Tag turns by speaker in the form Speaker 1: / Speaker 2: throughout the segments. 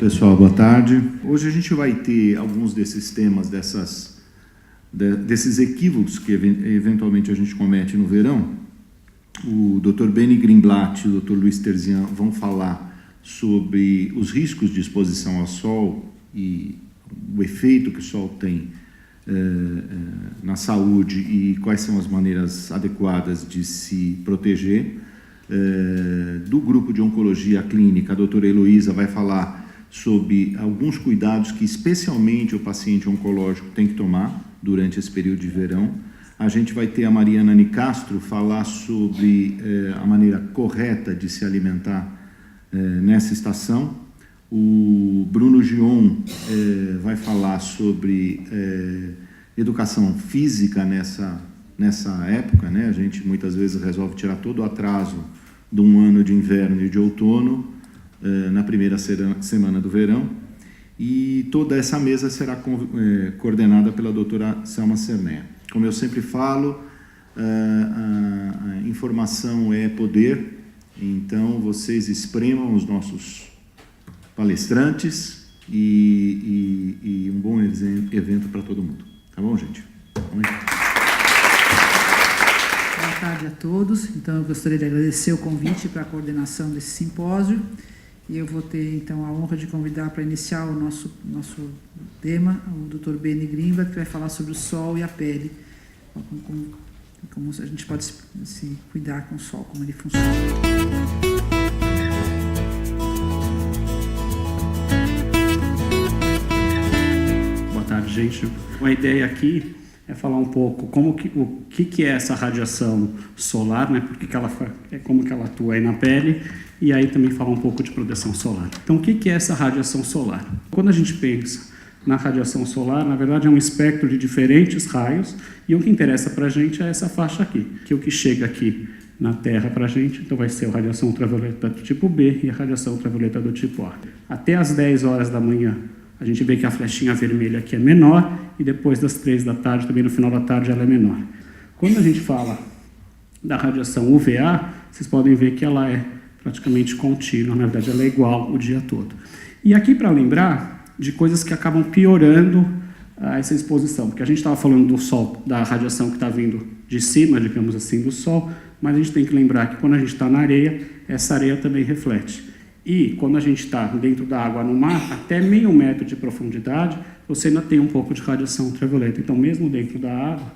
Speaker 1: pessoal, boa tarde. Hoje a gente vai ter alguns desses temas, desses equívocos que eventualmente a gente comete no verão. O Dr. Benny Greenblatt e o Dr. Luiz Terzian vão falar sobre os riscos de exposição ao sol e o efeito que o sol tem na saúde e quais são as maneiras adequadas de se proteger. Do grupo de oncologia clínica, a doutora Heloísa vai falar sobre alguns cuidados que especialmente o paciente oncológico tem que tomar durante esse período de verão. A gente vai ter a Mariana Nicastro falar sobre a maneira correta de se alimentar nessa estação. O Bruno Gion vai falar sobre educação física nessa época, né? A gente muitas vezes resolve tirar todo o atraso de um ano de inverno e de outono na primeira semana do verão. E toda essa mesa será coordenada pela doutora Selma Cerné. Como eu sempre falo, a informação é poder, então vocês espremam os nossos palestrantes e um bom evento para todo mundo. Tá bom, gente? Vamos aí.
Speaker 2: Boa tarde a todos. Então, eu gostaria de agradecer o convite para a coordenação desse simpósio. E eu vou ter, então, a honra de convidar para iniciar o nosso tema o Dr. Benny Greenblatt, que vai falar sobre o sol e a pele, como a gente pode se cuidar com o sol, como ele funciona.
Speaker 3: Boa tarde, gente. A ideia aqui é falar um pouco o que é essa radiação solar, né? Como que ela atua aí na pele, e aí também falar um pouco de proteção solar. Então, o que é essa radiação solar? Quando a gente pensa na radiação solar, na verdade é um espectro de diferentes raios, e o que interessa para a gente é essa faixa aqui, que é o que chega aqui na Terra para a gente, então vai ser a radiação ultravioleta do tipo B e a radiação ultravioleta do tipo A. Até às 10 horas da manhã, a gente vê que a flechinha vermelha aqui é menor, e depois das 3 da tarde, também no final da tarde, ela é menor. Quando a gente fala da radiação UVA, vocês podem ver que ela é praticamente contínua, na verdade ela é igual o dia todo. E aqui para lembrar de coisas que acabam piorando essa exposição, porque a gente estava falando do sol, da radiação que está vindo de cima, digamos assim, do sol, mas a gente tem que lembrar que quando a gente está na areia, essa areia também reflete. E quando a gente está dentro da água no mar, até meio metro de profundidade, você ainda tem um pouco de radiação ultravioleta. Então, mesmo dentro da água,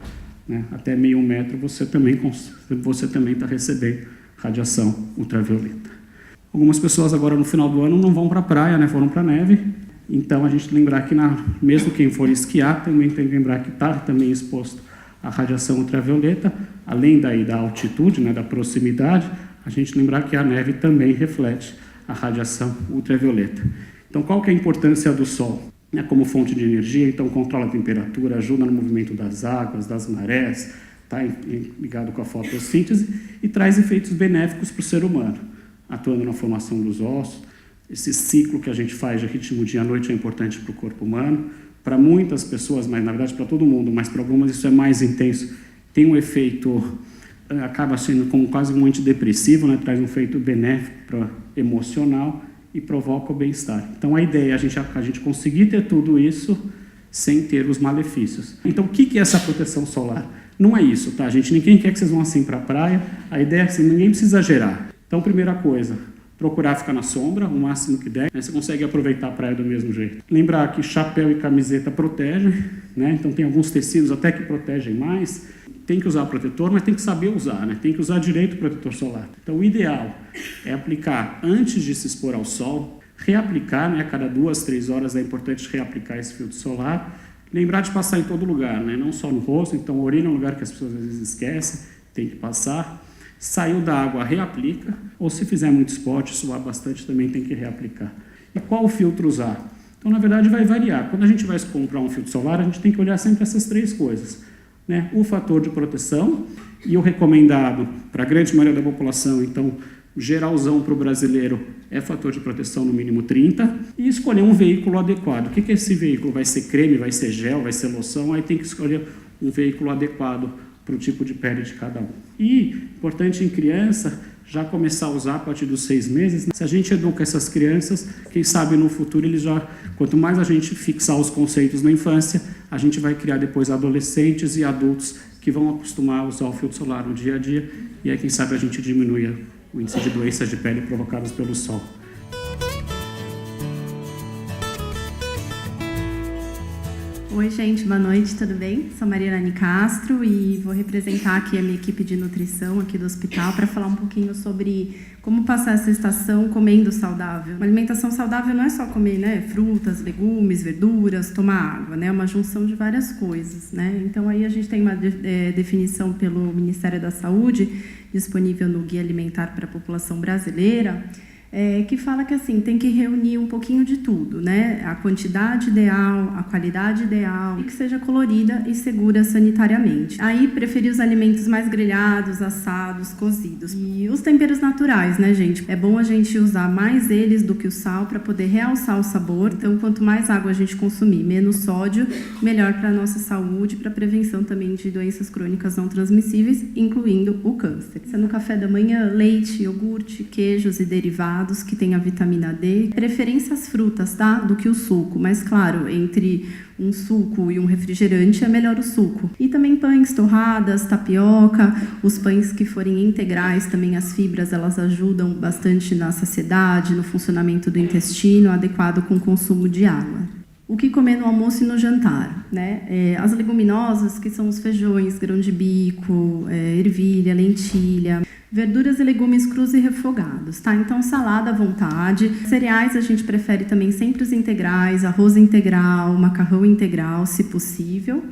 Speaker 3: né, até meio metro, você também está recebendo radiação ultravioleta. Algumas pessoas agora no final do ano não vão para a praia, né, foram para a neve. Então, a gente lembrar que, mesmo quem for esquiar, também tem que lembrar que está também exposto à radiação ultravioleta, além da altitude, né, da proximidade, a gente lembrar que a neve também reflete a radiação ultravioleta. Então, qual que é a importância do Sol? Como fonte de energia, então controla a temperatura, ajuda no movimento das águas, das marés, está ligado com a fotossíntese e traz efeitos benéficos para o ser humano, atuando na formação dos ossos. Esse ciclo que a gente faz de ritmo dia-noite é importante para o corpo humano. Para muitas pessoas, mas na verdade para todo mundo, mas para algumas isso é mais intenso, tem um efeito, acaba sendo como quase um antidepressivo, né? Traz um efeito benéfico para emocional e provoca o bem-estar. Então a ideia é a gente conseguir ter tudo isso sem ter os malefícios. Então o que é essa proteção solar? Não é isso, tá, gente? Ninguém quer que vocês vão assim para a praia, a ideia é que ninguém precisa exagerar. Então, primeira coisa, procurar ficar na sombra o máximo que der, né? Você consegue aproveitar a praia do mesmo jeito. Lembrar que chapéu e camiseta protegem, né? Então tem alguns tecidos até que protegem mais. Tem que usar protetor, mas tem que saber usar, né? Tem que usar direito o protetor solar. Então o ideal é aplicar antes de se expor ao sol, reaplicar, né? A cada 2, 3 horas é importante reaplicar esse filtro solar. Lembrar de passar em todo lugar, né? Não só no rosto, então urina é um lugar que as pessoas às vezes esquecem, tem que passar. Saiu da água, reaplica, ou se fizer muito esporte, suar bastante, também tem que reaplicar. E qual filtro usar? Então, na verdade, vai variar. Quando a gente vai comprar um filtro solar, a gente tem que olhar sempre essas 3 coisas, né? O fator de proteção, e o recomendado para a grande maioria da população, então, geralzão para o brasileiro, é fator de proteção no mínimo 30, e escolher um veículo adequado. O que é esse veículo? Vai ser creme, vai ser gel, vai ser loção? Aí tem que escolher um veículo adequado para o tipo de pele de cada um. E, importante em criança, já começar a usar a partir dos 6 meses. Se a gente educa essas crianças, quem sabe no futuro eles já, quanto mais a gente fixar os conceitos na infância, a gente vai criar depois adolescentes e adultos que vão acostumar a usar o filtro solar no dia a dia, e aí quem sabe a gente diminui o índice de doenças de pele provocadas pelo sol.
Speaker 4: Oi, gente, boa noite, tudo bem? Sou Mariana Castro e vou representar aqui a minha equipe de nutrição aqui do hospital para falar um pouquinho sobre como passar essa estação comendo saudável. Uma alimentação saudável não é só comer, né, frutas, legumes, verduras, tomar água, né, é uma junção de várias coisas, né? Então aí a gente tem uma definição pelo Ministério da Saúde, disponível no Guia Alimentar para a População Brasileira, que fala que assim, tem que reunir um pouquinho de tudo, né? A quantidade ideal, a qualidade ideal, e que seja colorida e segura sanitariamente. Aí, preferir os alimentos mais grelhados, assados, cozidos. E os temperos naturais, né, gente? É bom a gente usar mais eles do que o sal para poder realçar o sabor. Então, quanto mais água a gente consumir, menos sódio, melhor para a nossa saúde, para a prevenção também de doenças crônicas não transmissíveis, incluindo o câncer. No café da manhã, leite, iogurte, queijos e derivados que tem a vitamina D. Preferência as frutas, tá? Do que o suco. Mas, claro, entre um suco e um refrigerante é melhor o suco. E também pães, torradas, tapioca, os pães que forem integrais, também as fibras, elas ajudam bastante na saciedade, no funcionamento do intestino, adequado com o consumo de água. O que comer no almoço e no jantar, né? As leguminosas, que são os feijões, grão de bico, ervilha, lentilha, verduras e legumes crus e refogados, tá? Então, salada à vontade. Cereais, a gente prefere também sempre os integrais, arroz integral, macarrão integral, se possível.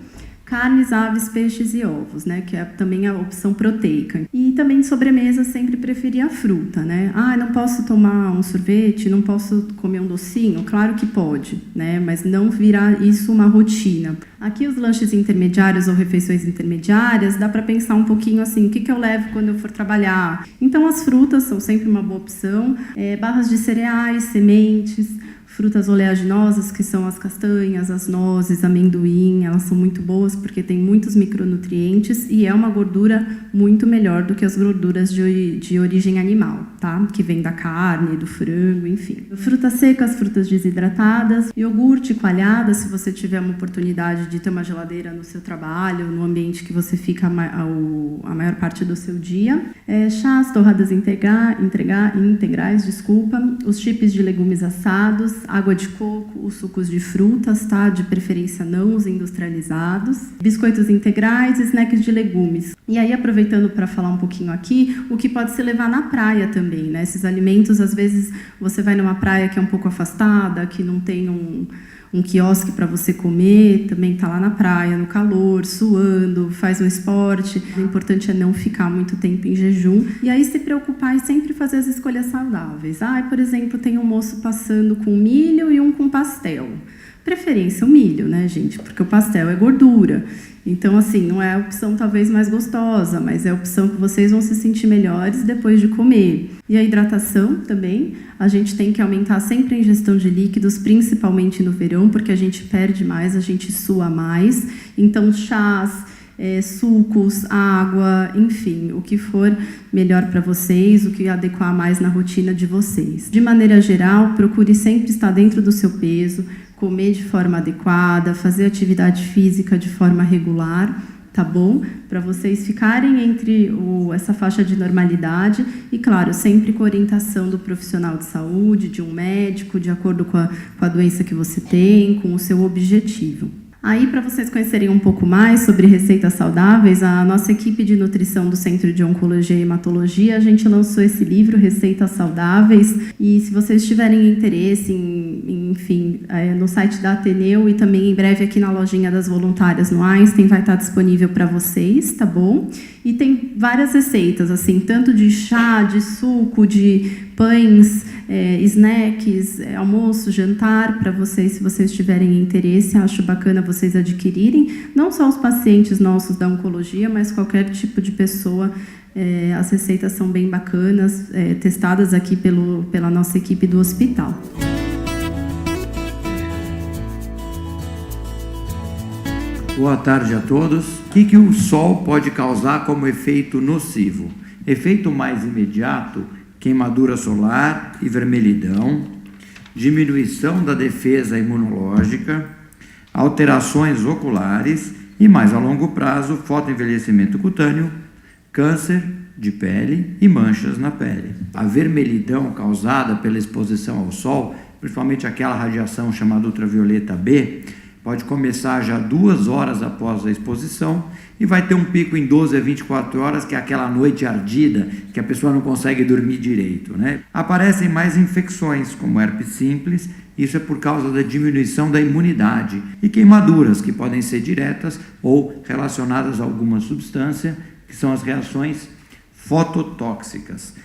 Speaker 4: Carnes, aves, peixes e ovos, né? Que é também a opção proteica. E também de sobremesa, sempre preferir a fruta, né? Ah, não posso tomar um sorvete, não posso comer um docinho? Claro que pode, né? Mas não virar isso uma rotina. Aqui os lanches intermediários ou refeições intermediárias, dá para pensar um pouquinho assim, o que eu levo quando eu for trabalhar? Então as frutas são sempre uma boa opção, barras de cereais, sementes, frutas oleaginosas, que são as castanhas, as nozes, amendoim, elas são muito boas porque tem muitos micronutrientes e é uma gordura muito melhor do que as gorduras de origem animal, tá? Que vem da carne, do frango, enfim. Frutas secas, frutas desidratadas, iogurte, coalhada, se você tiver uma oportunidade de ter uma geladeira no seu trabalho, no ambiente que você fica a maior parte do seu dia. Chás, torradas integrais, os chips de legumes assados, água de coco, os sucos de frutas, tá? De preferência não os industrializados, biscoitos integrais e snacks de legumes. E aí, aproveitando para falar um pouquinho aqui, o que pode se levar na praia também, né? Esses alimentos, às vezes, você vai numa praia que é um pouco afastada, que não tem um quiosque para você comer, também está lá na praia, no calor, suando, faz um esporte. O importante é não ficar muito tempo em jejum. E aí se preocupar e sempre fazer as escolhas saudáveis. Por exemplo, tem um moço passando com milho e um com pastel. Preferência o milho, né, gente? Porque o pastel é gordura. Então, assim, não é a opção talvez mais gostosa, mas é a opção que vocês vão se sentir melhores depois de comer. E a hidratação também, a gente tem que aumentar sempre a ingestão de líquidos, principalmente no verão, porque a gente perde mais, a gente sua mais. Então, chás, sucos, água, enfim, o que for melhor para vocês, o que adequar mais na rotina de vocês. De maneira geral, procure sempre estar dentro do seu peso, comer de forma adequada, fazer atividade física de forma regular, tá bom? Para vocês ficarem entre essa faixa de normalidade e, claro, sempre com orientação do profissional de saúde, de um médico, de acordo com a doença que você tem, com o seu objetivo. Aí, para vocês conhecerem um pouco mais sobre receitas saudáveis, a nossa equipe de nutrição do Centro de Oncologia e Hematologia, a gente lançou esse livro, Receitas Saudáveis, e se vocês tiverem interesse, enfim, no site da Ateneu e também em breve aqui na lojinha das voluntárias no Einstein, vai estar disponível para vocês, tá bom? E tem várias receitas, assim, tanto de chá, de suco, de pães, snacks, almoço, jantar, para vocês, se vocês tiverem interesse, acho bacana vocês adquirirem, não só os pacientes nossos da oncologia, mas qualquer tipo de pessoa. As receitas são bem bacanas, testadas aqui pela nossa equipe do hospital.
Speaker 5: Boa tarde a todos. O que o sol pode causar como efeito nocivo? Efeito mais imediato, queimadura solar e vermelhidão, diminuição da defesa imunológica, alterações oculares e, mais a longo prazo, fotoenvelhecimento cutâneo, câncer de pele e manchas na pele. A vermelhidão causada pela exposição ao sol, principalmente aquela radiação chamada ultravioleta B, pode começar já 2 horas após a exposição e vai ter um pico em 12 a 24 horas, que é aquela noite ardida que a pessoa não consegue dormir direito, né? Aparecem mais infecções, como herpes simples, isso é por causa da diminuição da imunidade, e queimaduras, que podem ser diretas ou relacionadas a alguma substância, que são as reações fototóxicas.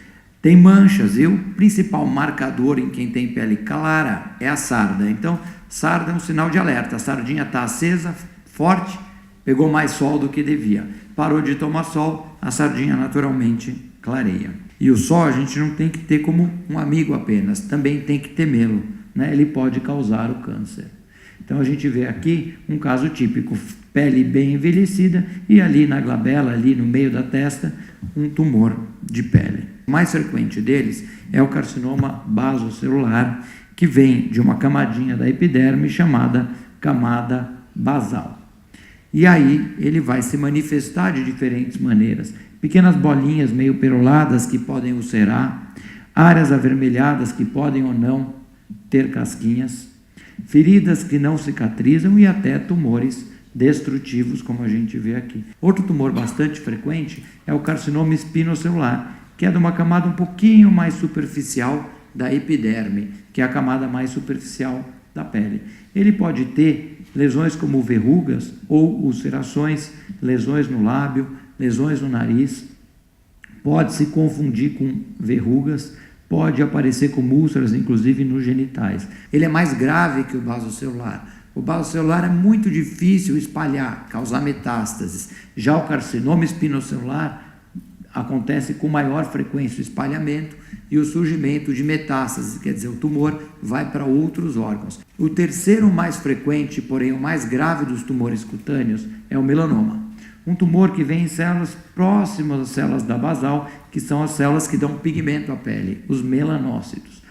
Speaker 5: Tem manchas, e o principal marcador em quem tem pele clara é a sarda. Então, sarda é um sinal de alerta. A sardinha está acesa, forte, pegou mais sol do que devia. Parou de tomar sol, a sardinha naturalmente clareia. E o sol a gente não tem que ter como um amigo apenas, também tem que temê-lo, né? Ele pode causar o câncer. Então a gente vê aqui um caso típico, pele bem envelhecida e ali na glabela, ali no meio da testa, um tumor de pele. O mais frequente deles é o carcinoma basocelular, que vem de uma camadinha da epiderme chamada camada basal. E aí ele vai se manifestar de diferentes maneiras. Pequenas bolinhas meio peroladas que podem ulcerar, áreas avermelhadas que podem ou não ter casquinhas, feridas que não cicatrizam e até tumores destrutivos, como a gente vê aqui. Outro tumor bastante frequente é o carcinoma espinocelular, que é de uma camada um pouquinho mais superficial da epiderme, que é a camada mais superficial da pele. Ele pode ter lesões como verrugas ou ulcerações, lesões no lábio, lesões no nariz, pode se confundir com verrugas, pode aparecer como úlceras, inclusive nos genitais. Ele é mais grave que o basocelular. O basocelular é muito difícil espalhar, causar metástases. Já o carcinoma espinocelular acontece com maior frequência o espalhamento e o surgimento de metástases, quer dizer, o tumor vai para outros órgãos. O terceiro mais frequente, porém o mais grave dos tumores cutâneos, é o melanoma. Um tumor que vem em células próximas às células da basal, que são as células que dão pigmento à pele, os melanócitos.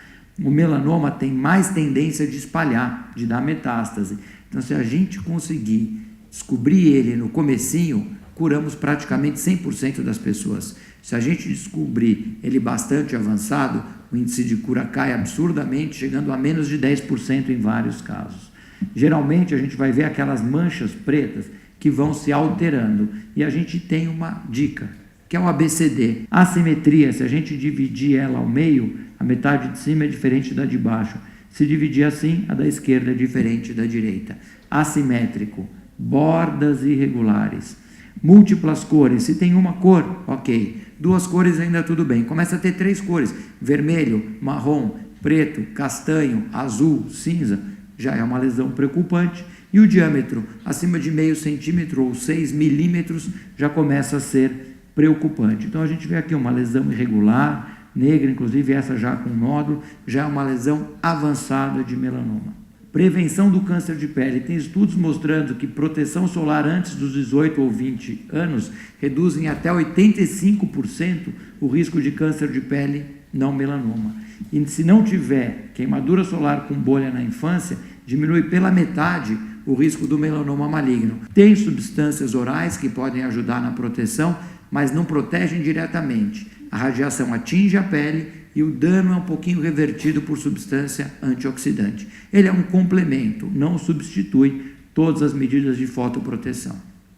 Speaker 5: O melanoma tem mais tendência de espalhar, de dar metástase. Então, se a gente conseguir descobrir ele no comecinho, curamos praticamente 100% das pessoas. Se a gente descobrir ele bastante avançado, o índice de cura cai absurdamente, chegando a menos de 10% em vários casos. Geralmente, a gente vai ver aquelas manchas pretas que vão se alterando. E a gente tem uma dica, que é o ABCD. A assimetria, se a gente dividir ela ao meio, a metade de cima é diferente da de baixo. Se dividir assim, a da esquerda é diferente da direita. Assimétrico, bordas irregulares. Múltiplas cores, se tem uma cor, ok. 2 cores ainda tudo bem. Começa a ter 3 cores, vermelho, marrom, preto, castanho, azul, cinza, já é uma lesão preocupante. E o diâmetro, acima de meio centímetro ou 6 milímetros, já começa a ser preocupante. Então a gente vê aqui uma lesão irregular, negra, inclusive essa já com nódulo, já é uma lesão avançada de melanoma. Prevenção do câncer de pele. Tem estudos mostrando que proteção solar antes dos 18 ou 20 anos reduzem até 85% o risco de câncer de pele não melanoma. E se não tiver queimadura solar com bolha na infância, diminui pela metade o risco do melanoma maligno. Tem substâncias orais que podem ajudar na proteção, mas não protegem diretamente. A radiação atinge a pele e o dano é um pouquinho revertido por substância antioxidante. Ele é um complemento, não substitui todas as medidas de fotoproteção.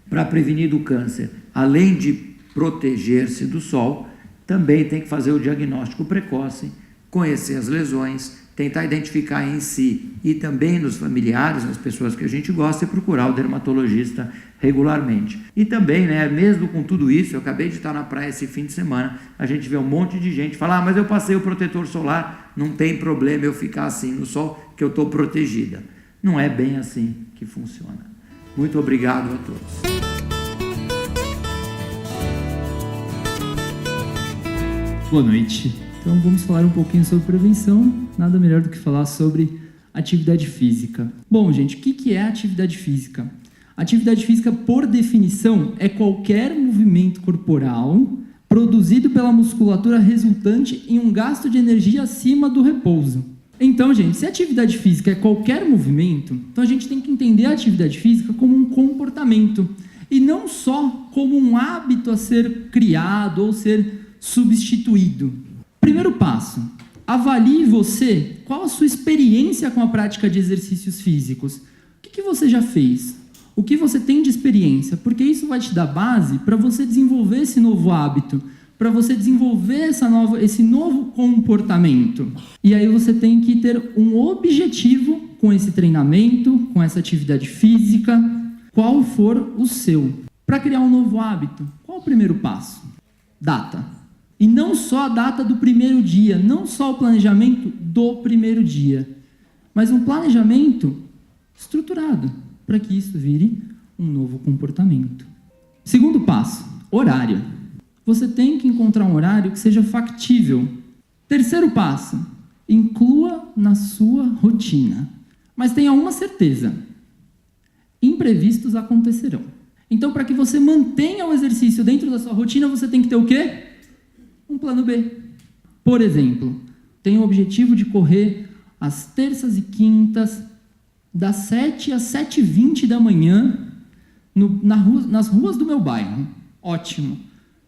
Speaker 5: Para prevenir do câncer, além de proteger-se do sol, também tem que fazer o diagnóstico precoce, conhecer as lesões, tentar identificar em si e também nos familiares, nas pessoas que a gente gosta, e procurar o dermatologista regularmente. E também, né, mesmo com tudo isso, eu acabei de estar na praia esse fim de semana, a gente vê um monte de gente falar, mas eu passei o protetor solar, não tem problema eu ficar assim no sol, que eu estou protegida. Não é bem assim que funciona. Muito obrigado a todos.
Speaker 6: Boa noite. Então vamos falar um pouquinho sobre prevenção, nada melhor do que falar sobre atividade física. Bom, gente, o que é atividade física? Atividade física, por definição, é qualquer movimento corporal produzido pela musculatura resultante em um gasto de energia acima do repouso. Então, gente, se a atividade física é qualquer movimento, então a gente tem que entender a atividade física como um comportamento e não só como um hábito a ser criado ou ser substituído. Primeiro passo, avalie você, qual a sua experiência com a prática de exercícios físicos. O que você já fez? O que você tem de experiência? Porque isso vai te dar base para você desenvolver esse novo hábito, para você desenvolver esse novo comportamento. E aí você tem que ter um objetivo com esse treinamento, com essa atividade física, qual for o seu. Para criar um novo hábito, qual o primeiro passo? Data. E não só a data do primeiro dia, não só o planejamento do primeiro dia, mas um planejamento estruturado, para que isso vire um novo comportamento. Segundo passo, horário. Você tem que encontrar um horário que seja factível. Terceiro passo, inclua na sua rotina. Mas tenha uma certeza, imprevistos acontecerão. Então, para que você mantenha o exercício dentro da sua rotina, você tem que ter o quê? Um plano B. Por exemplo, tenho o objetivo de correr às terças e quintas, das 7 às 7h20 da manhã, nas ruas do meu bairro. Ótimo.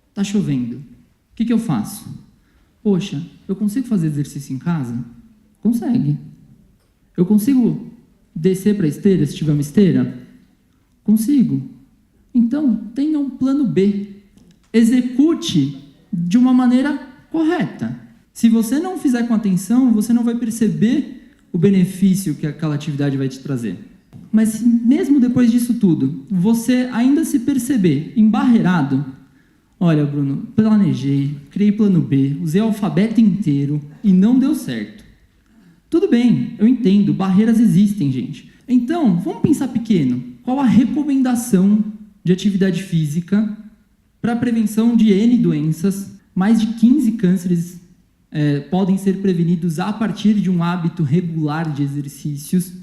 Speaker 6: Está chovendo. O que eu faço? Poxa, eu consigo fazer exercício em casa? Consegue. Eu consigo descer para a esteira, se tiver uma esteira? Consigo. Então, tenha um plano B. Execute de uma maneira correta. Se você não fizer com atenção, você não vai perceber o benefício que aquela atividade vai te trazer. Mas se mesmo depois disso tudo, você ainda se perceber embarreirado, olha, Bruno, planejei, criei plano B, usei o alfabeto inteiro e não deu certo. Tudo bem, eu entendo, barreiras existem, gente. Então, vamos pensar pequeno. Qual a recomendação de atividade física para a prevenção de N doenças? Mais de 15 cânceres podem ser prevenidos a partir de um hábito regular de exercícios.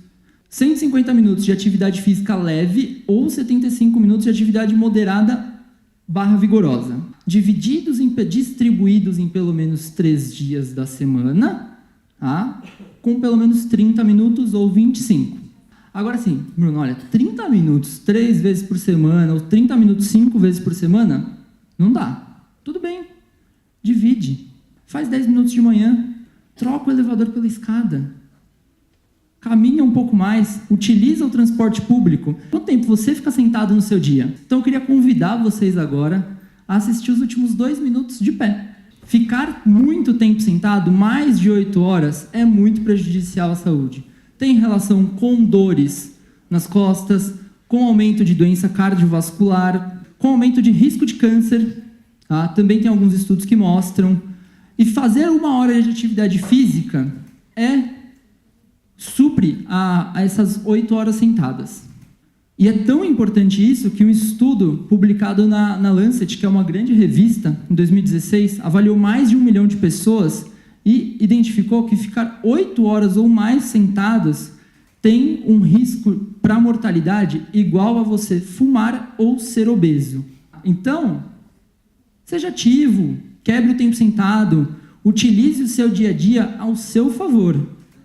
Speaker 6: 150 minutos de atividade física leve ou 75 minutos de atividade moderada / vigorosa. Distribuídos em pelo menos 3 dias da semana, tá? Com pelo menos 30 minutos ou 25. Agora sim, Bruno, olha, 30 minutos 3 vezes por semana ou 30 minutos 5 vezes por semana, não dá. Tudo bem, divide. Faz 10 minutos de manhã, troca o elevador pela escada, caminha um pouco mais, utiliza o transporte público. Quanto tempo você fica sentado no seu dia? Então eu queria convidar vocês agora a assistir os últimos 2 minutos de pé. Ficar muito tempo sentado, mais de 8 horas, é muito prejudicial à saúde. Tem relação com dores nas costas, com aumento de doença cardiovascular, com aumento de risco de câncer. Tá? Também tem alguns estudos que mostram. E fazer 1 hora de atividade física supre a essas 8 horas sentadas. E é tão importante isso que um estudo publicado na Lancet, que é uma grande revista, em 2016, avaliou mais de 1 milhão de pessoas e identificou que ficar 8 horas ou mais sentados tem um risco para a mortalidade igual a você fumar ou ser obeso. Então, seja ativo, quebre o tempo sentado, utilize o seu dia a dia ao seu favor.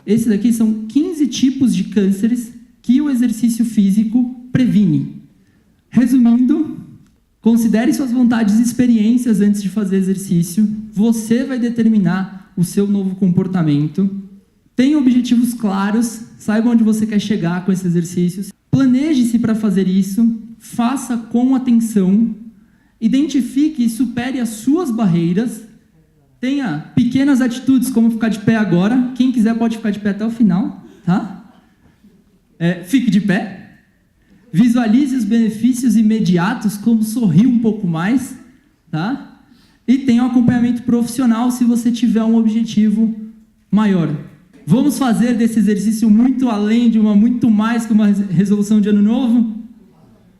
Speaker 6: Esses daqui são 15 tipos de cânceres que o exercício físico previne. Resumindo, considere suas vontades e experiências antes de fazer exercício. Você vai determinar o seu novo comportamento. Tenha objetivos claros, saiba onde você quer chegar com esses exercícios. Planeje-se para fazer isso, faça com atenção, identifique e supere as suas barreiras. Tenha pequenas atitudes, como ficar de pé agora. Quem quiser pode ficar de pé até o final, tá? Fique de pé. Visualize os benefícios imediatos, como sorrir um pouco mais, tá? E tenha um acompanhamento profissional se você tiver um objetivo maior. Vamos fazer desse exercício muito além de muito mais que uma resolução de ano novo?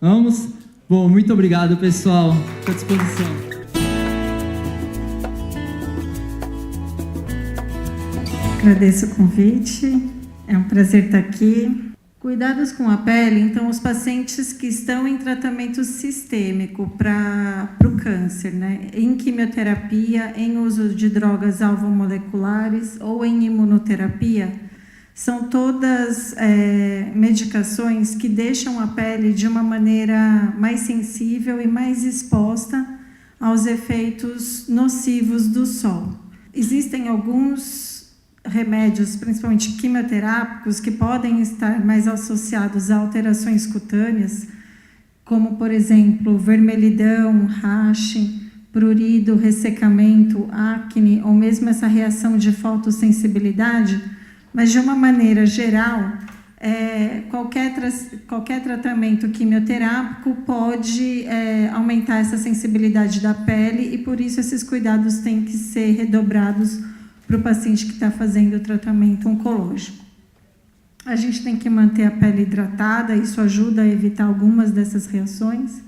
Speaker 6: Vamos? Bom, muito obrigado, pessoal. Estou à disposição.
Speaker 7: Agradeço o convite, é um prazer estar aqui. Cuidados com a pele, então, os pacientes que estão em tratamento sistêmico para o câncer, né? Em quimioterapia, em uso de drogas alvomoleculares ou em imunoterapia, são todas medicações que deixam a pele de uma maneira mais sensível e mais exposta aos efeitos nocivos do sol. Existem alguns remédios, principalmente quimioterápicos, que podem estar mais associados a alterações cutâneas, como, por exemplo, vermelhidão, rache, prurido, ressecamento, acne, ou mesmo essa reação de fotossensibilidade, mas, de uma maneira geral, qualquer tratamento quimioterápico pode aumentar essa sensibilidade da pele e, por isso, esses cuidados têm que ser redobrados para o paciente que está fazendo o tratamento oncológico. A gente tem que manter a pele hidratada, isso ajuda a evitar algumas dessas reações,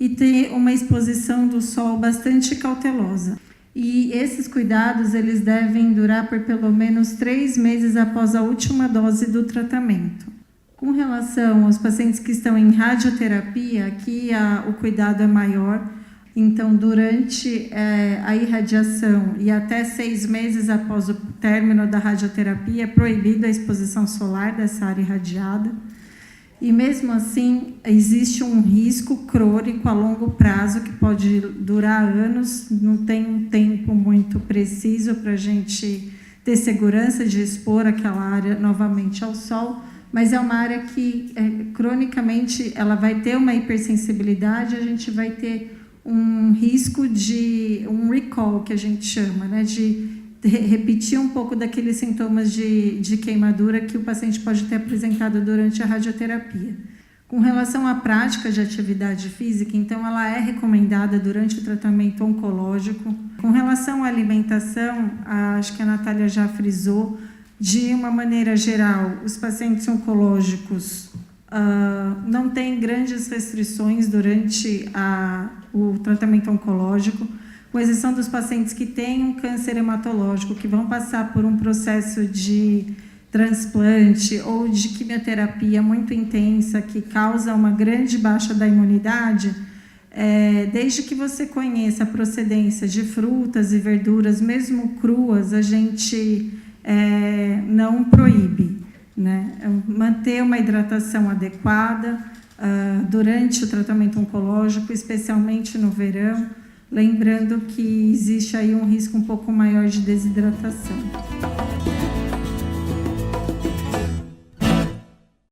Speaker 7: e ter uma exposição do sol bastante cautelosa. E esses cuidados, eles devem durar por pelo menos 3 meses após a última dose do tratamento. Com relação aos pacientes que estão em radioterapia, aqui o cuidado é maior. Então, durante a irradiação e até 6 meses após o término da radioterapia, é proibida a exposição solar dessa área irradiada. E, mesmo assim, existe um risco crônico a longo prazo, que pode durar anos, não tem um tempo muito preciso para a gente ter segurança de expor aquela área novamente ao sol, mas é uma área que, cronicamente, ela vai ter uma hipersensibilidade, a gente vai ter um risco de um recall, que a gente chama, né, de repetir um pouco daqueles sintomas de queimadura que o paciente pode ter apresentado durante a radioterapia. Com relação à prática de atividade física, então, ela é recomendada durante o tratamento oncológico. Com relação à alimentação, acho que a Natália já frisou, de uma maneira geral, os pacientes oncológicos não têm grandes restrições durante o tratamento oncológico, com exceção dos pacientes que têm um câncer hematológico, que vão passar por um processo de transplante ou de quimioterapia muito intensa, que causa uma grande baixa da imunidade. Desde que você conheça a procedência de frutas e verduras, mesmo cruas, a gente não proíbe, né? Manter uma hidratação adequada durante o tratamento oncológico, especialmente no verão, lembrando que existe aí um risco um pouco maior de desidratação.